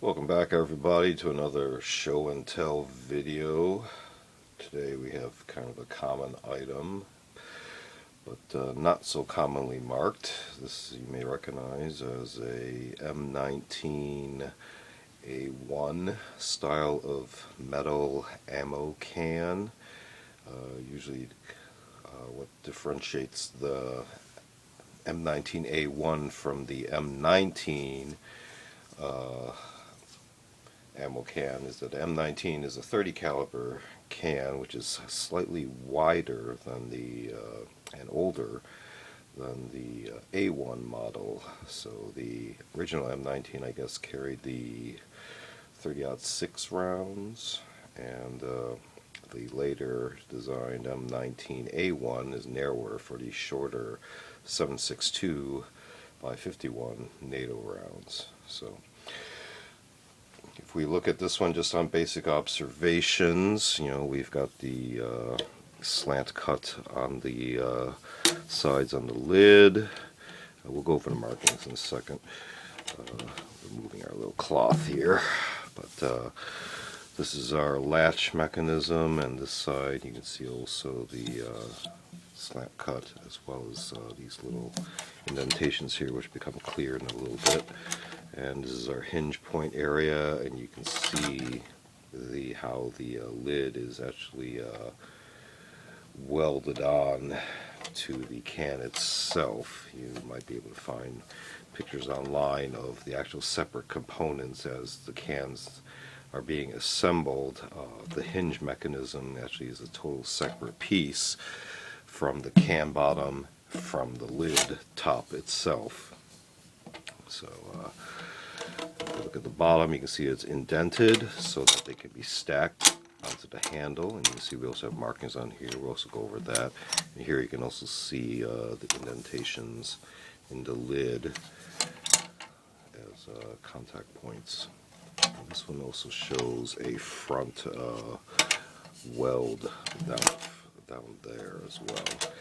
Welcome back everybody to another show and tell video. Today we have kind of a common item, but not so commonly marked. This you may recognize as a M19A1 style of metal ammo can. Usually what differentiates the M19A1 from the M19 ammo can is that M19 is a 30 caliber can, which is slightly wider than the and older than the A1 model. So the original M19, I guess, carried the 30-06 rounds, and the later designed M19A1 is narrower for the shorter 7.62 by 51 NATO rounds. So if we look at this one just on basic observations, we've got the slant cut on the sides on the lid. We'll go over the markings in a second. Removing our little cloth here, but this is our latch mechanism, and this side you can see also the slant cut, as well as these little indentations here, which become clear in a little bit. And this is our hinge point area, and you can see how the lid is actually welded on to the can itself. You might be able to find pictures online of the actual separate components as the cans are being assembled. The hinge mechanism actually is a total separate piece from the can bottom, from the lid top itself. So if you look at the bottom, you can see it's indented so that they can be stacked onto the handle, and you can see we also have markings on here. We'll also go over that. And here you can also see the indentations in the lid as contact points. And this one also shows a front weld down there as well.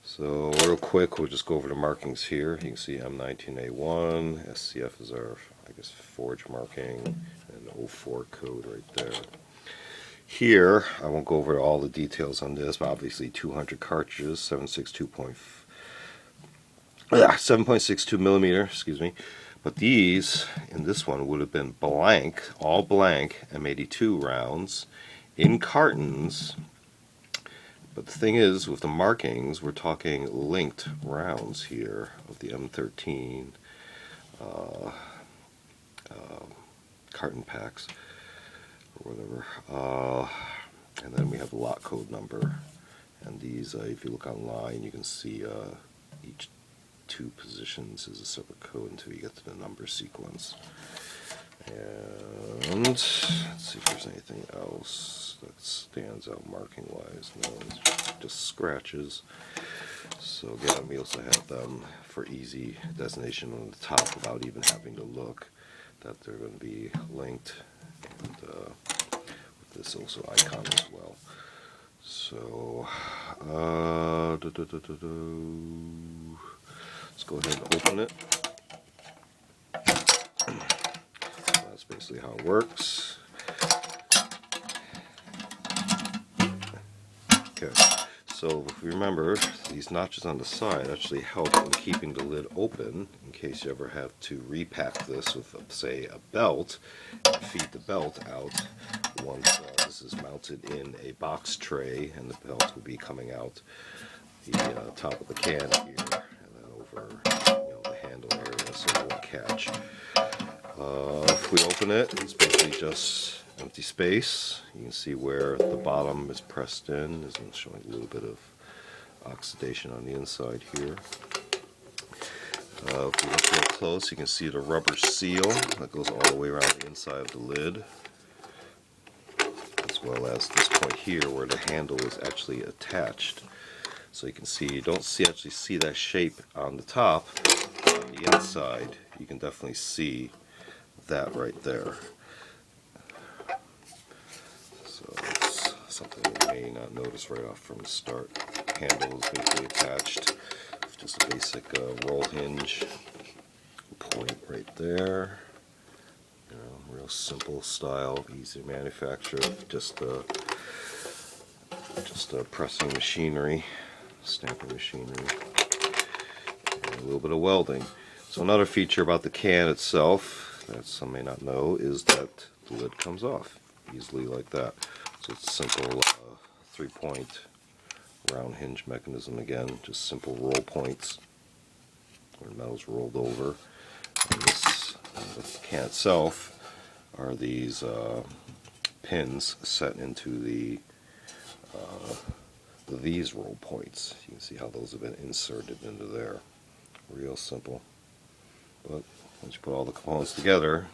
So real quick, we'll just go over the markings here. You can see M19A1, SCF is our, I guess, forge marking, and 04 code right there. Here, I won't go over all the details on this, but obviously 200 cartridges, 7.62 millimeter, excuse me. But these, in this one, would have been blank, all blank M82 rounds in cartons. But the thing is, with the markings, we're talking linked rounds here of the M13 carton packs, or whatever. And then we have the lot code number. And these, if you look online, you can see each two positions is a separate code until you get to the number sequence. And let's see if there's anything else that stands out marking wise. No, it's just scratches. So again, we also have them for easy designation on the top without even having to look that they're going to be linked, and with this also icon as well. So let's go ahead and open it. That's basically how it works. Okay, so if you remember, these notches on the side actually help in keeping the lid open in case you ever have to repack this with, say, a belt, and feed the belt out once this is mounted in a box tray, and the belt will be coming out the top of the can here, and then over the handle area, so it won't catch. If we open it, it's basically just empty space. You can see where the bottom is pressed in. It's showing a little bit of oxidation on the inside here. If we look real close, you can see the rubber seal that goes all the way around the inside of the lid, as well as this point here where the handle is actually attached. So you can see, you don't actually see that shape on the top. On the inside, you can definitely see that right there. So it's something you may not notice right off from the start. Handle is basically attached with just a basic roll hinge point right there. Real simple style, easy to manufacture, just a pressing machinery, stamping machinery, and a little bit of welding. So another feature about the can itself that some may not know is that the lid comes off easily like that. So it's a simple 3-point round hinge mechanism again, just simple roll points where the metal's rolled over. And this, the can itself, are these pins set into these roll points. You can see how those have been inserted into there. Real simple. But once you put all the components together,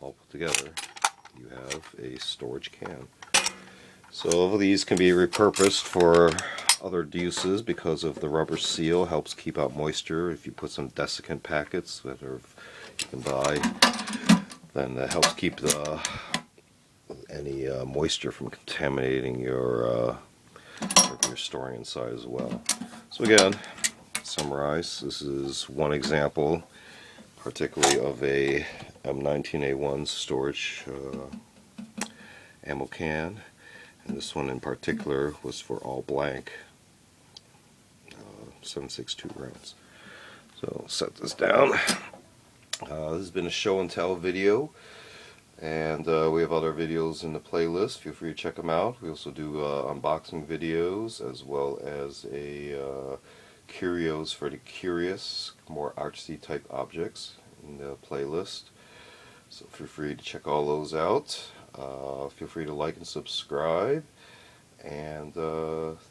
all put together, you have a storage can. So these can be repurposed for other uses because of the rubber seal, helps keep out moisture. If you put some desiccant packets that you can buy, then that helps keep any moisture from contaminating your whatever you're storing inside as well. So again, to summarize, this is one example, particularly of a M19A1 storage ammo can, and this one in particular was for all blank 7.62 rounds. So set this down. This has been a show and tell video, and we have other videos in the playlist. Feel free to check them out. We also do unboxing videos as well as a curios for the curious, more artsy type objects in the playlist. So feel free to check all those out. Feel free to like and subscribe, and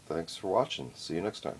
thanks for watching. See you next time.